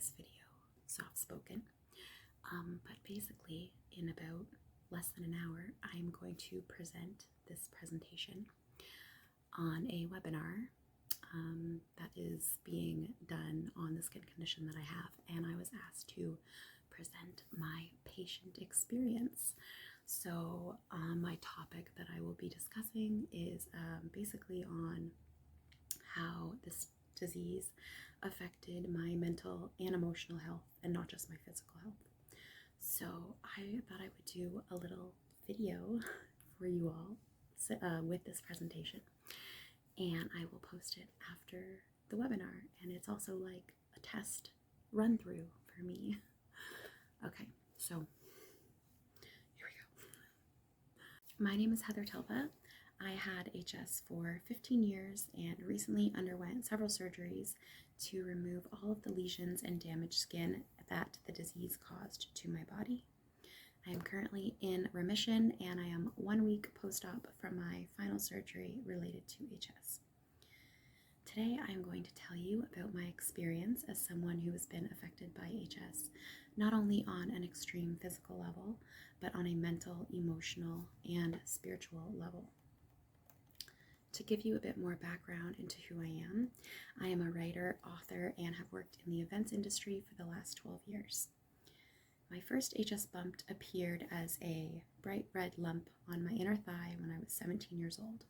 this video soft-spoken. But basically, in about less than an hour, I'm going to present this presentation on a webinar that is being done on the skin condition that I have, and I was asked to present my patient experience. So my topic that I will be discussing is basically on how this disease affected my mental and emotional health, and not just my physical health. So I thought I would do a little video for you all with this presentation, and I will post it after the webinar, and it's also like a test run through for me. Okay, so here we go. My name is Heather Telva. I had HS for 15 years and recently underwent several surgeries to remove all of the lesions and damaged skin that the disease caused to my body. I am currently in remission, and I am 1 week post-op from my final surgery related to HS. Today I am going to tell you about my experience as someone who has been affected by HS, not only on an extreme physical level, but on a mental, emotional, and spiritual level. To give you a bit more background into who I am a writer, author, and have worked in the events industry for the last 12 years. My first HS bump appeared as a bright red lump on my inner thigh when I was 17 years old.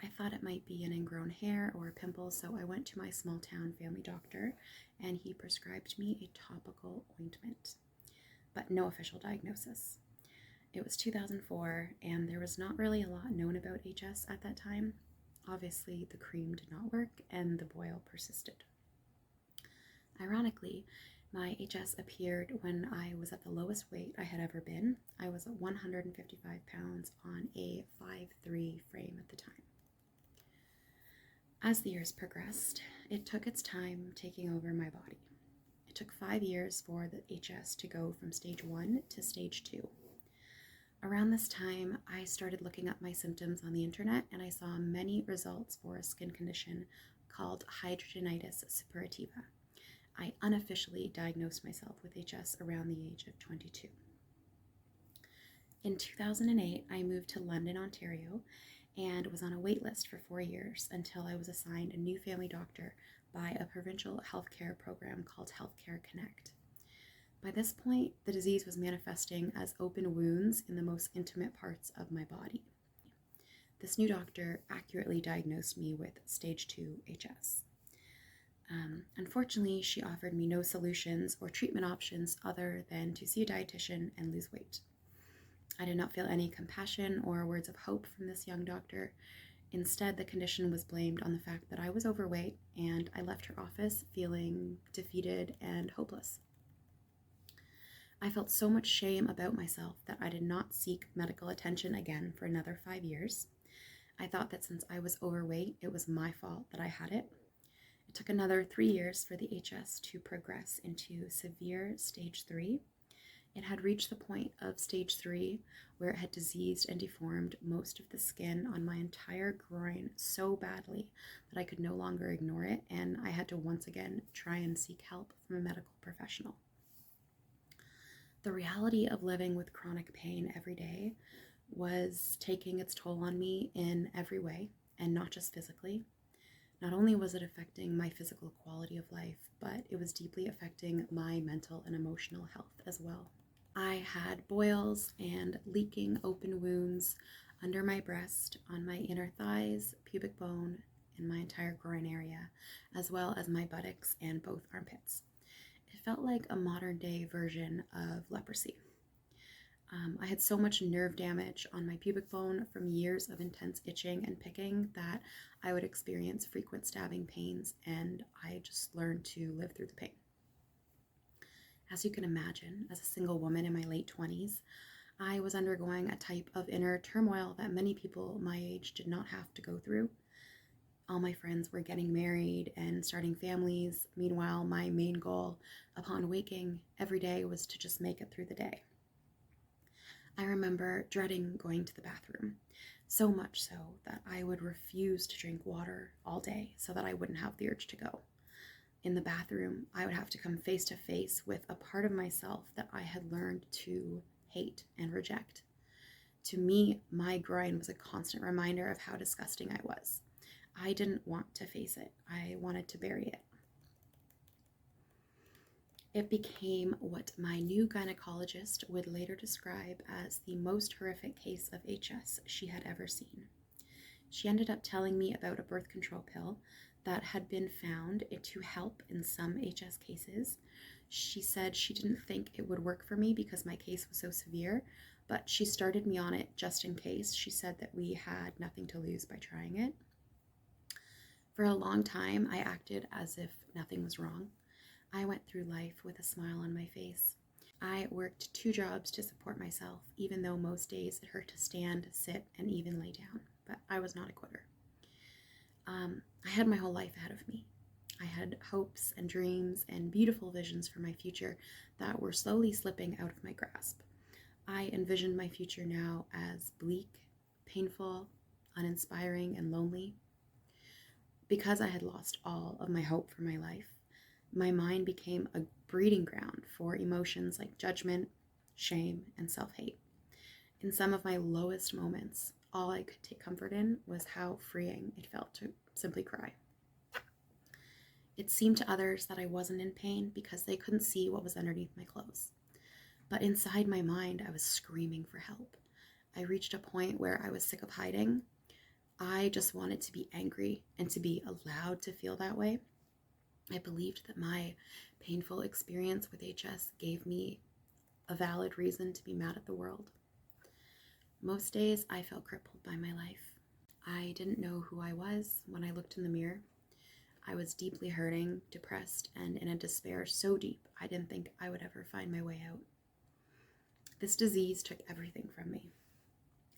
I thought it might be an ingrown hair or a pimple, so I went to my small town family doctor, and he prescribed me a topical ointment, but no official diagnosis. It was 2004, and there was not really a lot known about HS at that time. Obviously, the cream did not work, and the boil persisted. Ironically, my HS appeared when I was at the lowest weight I had ever been. I was at 155 pounds on a 5'3" frame at the time. As the years progressed, it took its time taking over my body. It took 5 years for the HS to go from stage 1 to stage 2. Around this time, I started looking up my symptoms on the internet, and I saw many results for a skin condition called Hidradenitis Suppurativa. I unofficially diagnosed myself with HS around the age of 22. In 2008, I moved to London, Ontario, and was on a wait list for 4 years until I was assigned a new family doctor by a provincial healthcare program called Healthcare Connect. By this point, the disease was manifesting as open wounds in the most intimate parts of my body. This new doctor accurately diagnosed me with stage 2 HS. Unfortunately, she offered me no solutions or treatment options other than to see a dietitian and lose weight. I did not feel any compassion or words of hope from this young doctor. Instead, the condition was blamed on the fact that I was overweight, and I left her office feeling defeated and hopeless. I felt so much shame about myself that I did not seek medical attention again for another 5 years. I thought that since I was overweight, it was my fault that I had it. It took another 3 years for the HS to progress into severe stage 3. It had reached the point of stage 3 where it had diseased and deformed most of the skin on my entire groin so badly that I could no longer ignore it, and I had to once again try and seek help from a medical professional. The reality of living with chronic pain every day was taking its toll on me in every way, and not just physically. Not only was it affecting my physical quality of life, but it was deeply affecting my mental and emotional health as well. I had boils and leaking open wounds under my breast, on my inner thighs, pubic bone, and my entire groin area, as well as my buttocks and both armpits. It felt like a modern-day version of leprosy. I had so much nerve damage on my pubic bone from years of intense itching and picking that I would experience frequent stabbing pains, and I just learned to live through the pain. As you can imagine, as a single woman in my late 20s, I was undergoing a type of inner turmoil that many people my age did not have to go through. All my friends were getting married and starting families. Meanwhile, my main goal upon waking every day was to just make it through the day. I remember dreading going to the bathroom, so much so that I would refuse to drink water all day so that I wouldn't have the urge to go. in the bathroom, I would have to come face to face with a part of myself that I had learned to hate and reject. To me, my groin was a constant reminder of how disgusting I was. I didn't want to face it. I wanted to bury it. It became what my new gynecologist would later describe as the most horrific case of HS she had ever seen. She ended up telling me about a birth control pill that had been found to help in some HS cases. She said she didn't think it would work for me because my case was so severe, but she started me on it just in case. She said that we had nothing to lose by trying it. For a long time, I acted as if nothing was wrong. I went through life with a smile on my face. I worked 2 jobs to support myself, even though most days it hurt to stand, sit, and even lay down, but I was not a quitter. I had my whole life ahead of me. I had hopes and dreams and beautiful visions for my future that were slowly slipping out of my grasp. I envisioned my future now as bleak, painful, uninspiring, and lonely. Because I had lost all of my hope for my life, my mind became a breeding ground for emotions like judgment, shame, and self-hate. In some of my lowest moments, all I could take comfort in was how freeing it felt to simply cry. It seemed to others that I wasn't in pain because they couldn't see what was underneath my clothes. But inside my mind, I was screaming for help. I reached a point where I was sick of hiding. I just wanted to be angry and to be allowed to feel that way. I believed that my painful experience with HS gave me a valid reason to be mad at the world. Most days I felt crippled by my life. I didn't know who I was when I looked in the mirror. I was deeply hurting, depressed, and in a despair so deep I didn't think I would ever find my way out. This disease took everything from me.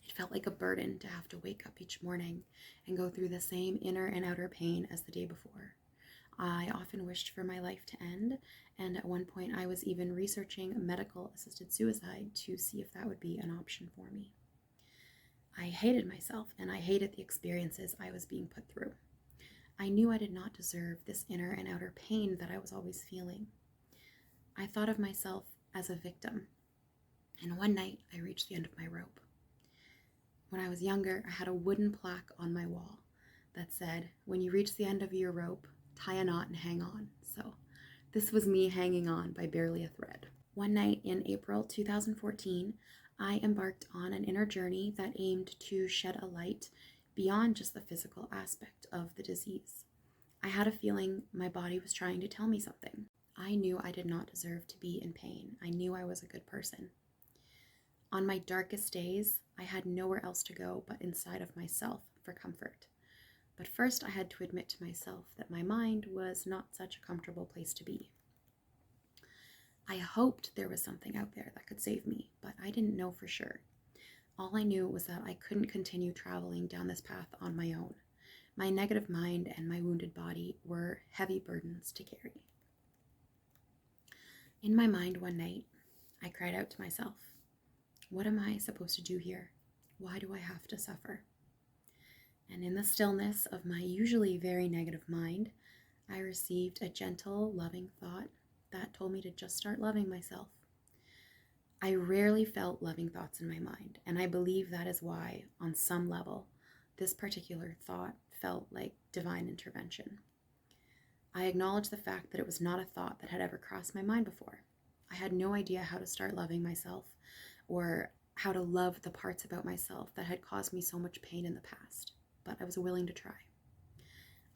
It felt like a burden to have to wake up each morning and go through the same inner and outer pain as the day before. I often wished for my life to end, and at one point I was even researching medical-assisted suicide to see if that would be an option for me. I hated myself, and I hated the experiences I was being put through. I knew I did not deserve this inner and outer pain that I was always feeling. I thought of myself as a victim, and one night I reached the end of my rope. When I was younger, I had a wooden plaque on my wall that said, "When you reach the end of your rope, tie a knot and hang on." So this was me hanging on by barely a thread. One night in April 2014, I embarked on an inner journey that aimed to shed a light beyond just the physical aspect of the disease. I had a feeling my body was trying to tell me something. I knew I did not deserve to be in pain. I knew I was a good person. On my darkest days, I had nowhere else to go but inside of myself for comfort. But first I had to admit to myself that my mind was not such a comfortable place to be. I hoped there was something out there that could save me, but I didn't know for sure. All I knew was that I couldn't continue traveling down this path on my own. My negative mind and my wounded body were heavy burdens to carry. In my mind one night, I cried out to myself, "What am I supposed to do here? Why do I have to suffer?" And in the stillness of my usually very negative mind, I received a gentle, loving thought that told me to just start loving myself. I rarely felt loving thoughts in my mind, and I believe that is why, on some level, this particular thought felt like divine intervention. I acknowledged the fact that it was not a thought that had ever crossed my mind before. I had no idea how to start loving myself or how to love the parts about myself that had caused me so much pain in the past, but I was willing to try.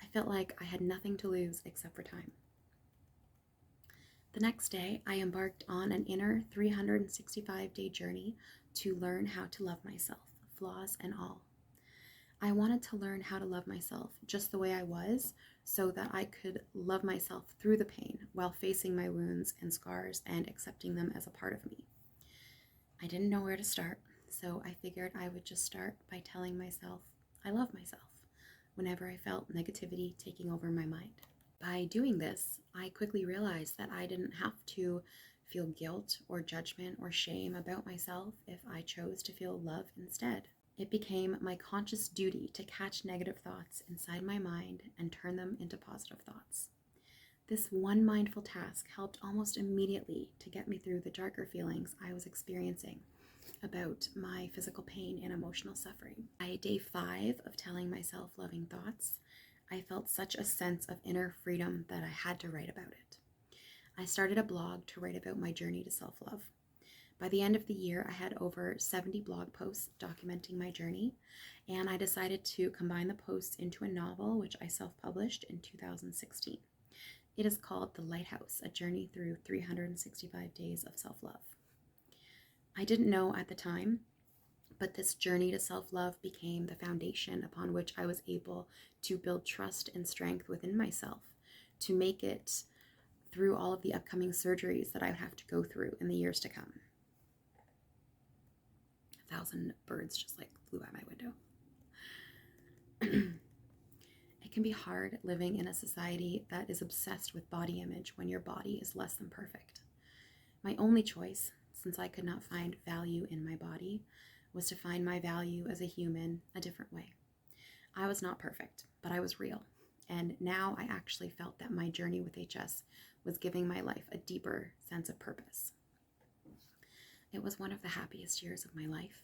I felt like I had nothing to lose except for time. The next day, I embarked on an inner 365-day journey to learn how to love myself, flaws and all. I wanted to learn how to love myself just the way I was so that I could love myself through the pain while facing my wounds and scars and accepting them as a part of me. I didn't know where to start, so I figured I would just start by telling myself I love myself whenever I felt negativity taking over my mind. By doing this, I quickly realized that I didn't have to feel guilt or judgment or shame about myself if I chose to feel love instead. It became my conscious duty to catch negative thoughts inside my mind and turn them into positive thoughts. This one mindful task helped almost immediately to get me through the darker feelings I was experiencing about my physical pain and emotional suffering. By day 5 of telling myself loving thoughts, I felt such a sense of inner freedom that I had to write about it. I started a blog to write about my journey to self-love. By the end of the year, I had over 70 blog posts documenting my journey, and I decided to combine the posts into a novel, which I self-published in 2016. It is called The Lighthouse, A Journey Through 365 Days of Self-Love. I didn't know at the time, but this journey to self-love became the foundation upon which I was able to build trust and strength within myself to make it through all of the upcoming surgeries that I would have to go through in the years to come. 1,000 birds just like flew by my window. It can be hard living in a society that is obsessed with body image when your body is less than perfect. My only choice, since I could not find value in my body, was to find my value as a human a different way. I was not perfect, but I was real. And now I actually felt that my journey with HS was giving my life a deeper sense of purpose. It was one of the happiest years of my life.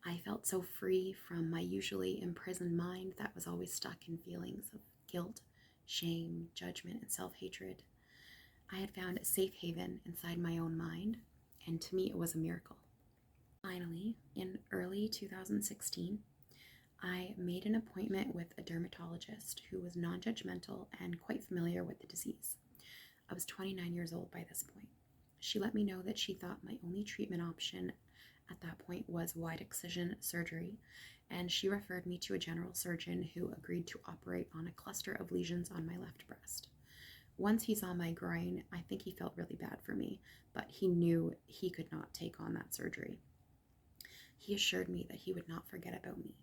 I felt so free from my usually imprisoned mind that was always stuck in feelings of guilt, shame, judgment, and self-hatred. I had found a safe haven inside my own mind, and to me it was a miracle. Finally, in early 2016, I made an appointment with a dermatologist who was non-judgmental and quite familiar with the disease. I was 29 years old by this point. She let me know that she thought my only treatment option at that point was wide excision surgery, and she referred me to a general surgeon who agreed to operate on a cluster of lesions on my left breast. Once he saw my groin, I think he felt really bad for me, but he knew he could not take on that surgery. He assured me that he would not forget about me.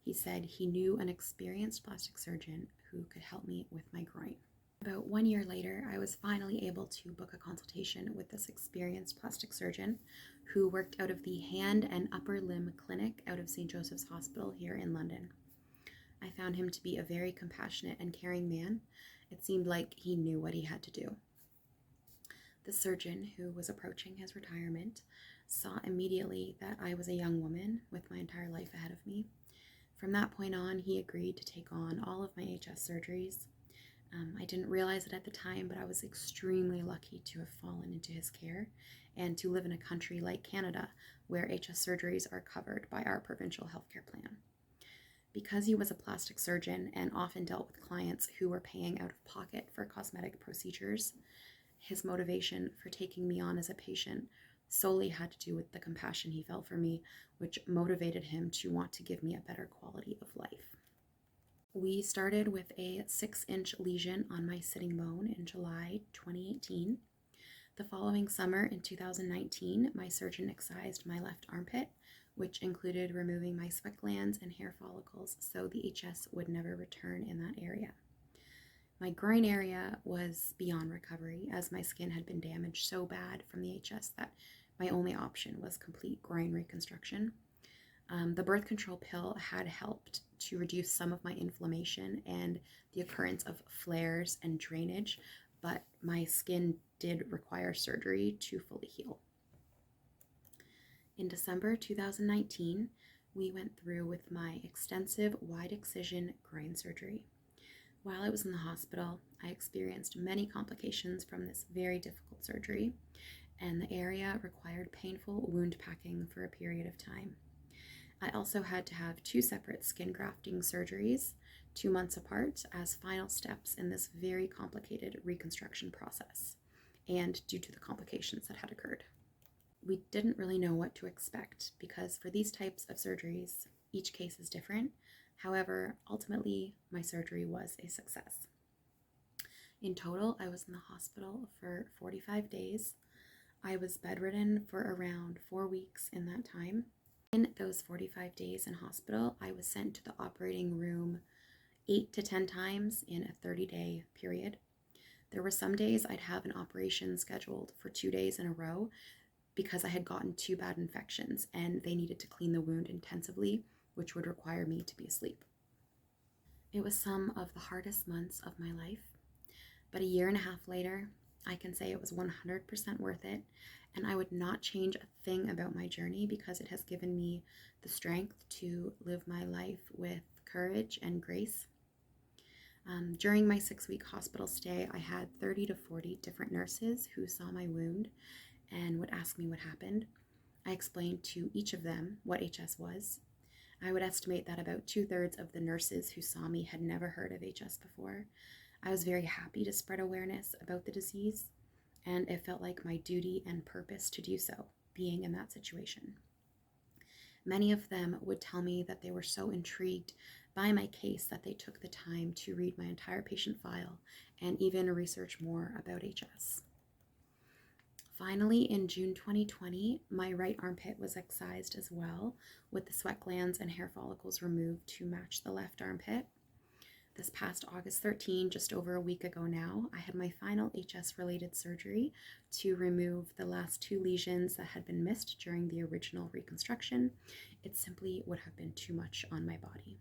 He said he knew an experienced plastic surgeon who could help me with my groin. About 1 year later, I was finally able to book a consultation with this experienced plastic surgeon who worked out of the hand and upper limb clinic out of St. Joseph's Hospital here in London. I found him to be a very compassionate and caring man. It seemed like he knew what he had to do. The surgeon, who was approaching his retirement, saw immediately that I was a young woman with my entire life ahead of me. From that point on, he agreed to take on all of my HS surgeries. I didn't realize it at the time, but I was extremely lucky to have fallen into his care and to live in a country like Canada where HS surgeries are covered by our provincial healthcare plan. Because he was a plastic surgeon and often dealt with clients who were paying out of pocket for cosmetic procedures, his motivation for taking me on as a patient solely had to do with the compassion he felt for me, which motivated him to want to give me a better quality of life. We started with a 6-inch lesion on my sitting bone in July 2018. The following summer in 2019, my surgeon excised my left armpit, which included removing my sweat glands and hair follicles so the HS would never return in that area. My groin area was beyond recovery as my skin had been damaged so bad from the HS that my only option was complete groin reconstruction. The birth control pill had helped to reduce some of my inflammation and the occurrence of flares and drainage, but my skin did require surgery to fully heal. In December 2019, we went through with my extensive wide excision groin surgery. While I was in the hospital, I experienced many complications from this very difficult surgery, and the area required painful wound packing for a period of time. I also had to have 2 separate skin grafting surgeries, 2 months apart, as final steps in this very complicated reconstruction process, and due to the complications that had occurred. We didn't really know what to expect because for these types of surgeries, each case is different. However, ultimately, my surgery was a success. In total, I was in the hospital for 45 days. I was bedridden for around 4 weeks in that time. In those 45 days in hospital, I was sent to the operating room 8 to 10 times in a 30-day period. There were some days I'd have an operation scheduled for 2 days in a row because I had gotten 2 bad infections and they needed to clean the wound intensively, which would require me to be asleep. It was some of the hardest months of my life. But a year and a half later, I can say it was 100% worth it, and I would not change a thing about my journey because it has given me the strength to live my life with courage and grace. During my 6-week hospital stay, I had 30 to 40 different nurses who saw my wound and would ask me what happened. I explained to each of them what HS was. I would estimate that about 2/3 of the nurses who saw me had never heard of HS before. I was very happy to spread awareness about the disease, and it felt like my duty and purpose to do so, being in that situation. Many of them would tell me that they were so intrigued by my case that they took the time to read my entire patient file and even research more about HS. Finally, in June 2020, my right armpit was excised as well, with the sweat glands and hair follicles removed to match the left armpit. This past August 13, just over a week ago now, I had my final HS-related surgery to remove the last 2 lesions that had been missed during the original reconstruction. It simply would have been too much on my body.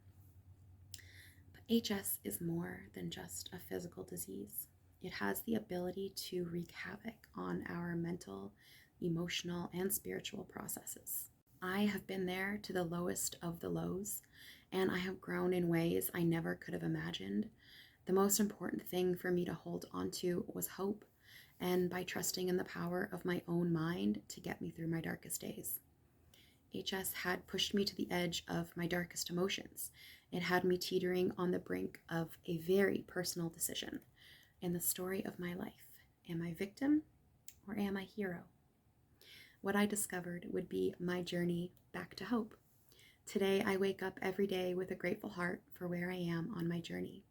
But HS is more than just a physical disease. It has the ability to wreak havoc on our mental, emotional, and spiritual processes. I have been there to the lowest of the lows, and I have grown in ways I never could have imagined. The most important thing for me to hold onto was hope, and by trusting in the power of my own mind to get me through my darkest days. HS had pushed me to the edge of my darkest emotions. It had me teetering on the brink of a very personal decision in the story of my life. Am I victim or am I hero? What I discovered would be my journey back to hope. Today, I wake up every day with a grateful heart for where I am on my journey.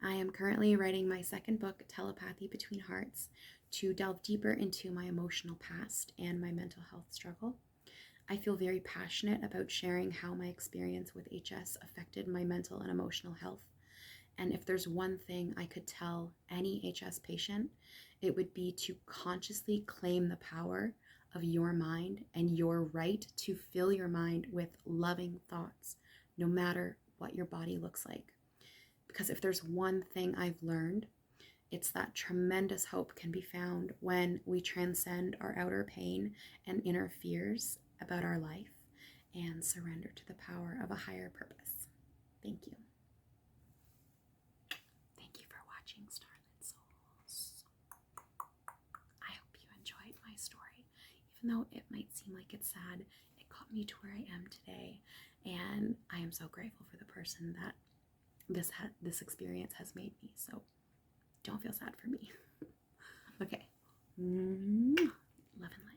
I am currently writing my second book, Telepathy Between Hearts, to delve deeper into my emotional past and my mental health struggle. I feel very passionate about sharing how my experience with HS affected my mental and emotional health. And if there's one thing I could tell any HS patient, it would be to consciously claim the power of your mind and your right to fill your mind with loving thoughts, no matter what your body looks like. Because if there's one thing I've learned, it's that tremendous hope can be found when we transcend our outer pain and inner fears about our life and surrender to the power of a higher purpose. Thank you. Thank you for watching Starlit Souls. I hope you enjoyed my story. Even though it might seem like it's sad, it got me to where I am today, and I am so grateful for the person that this experience has made me. So don't feel sad for me. Okay. Love and light.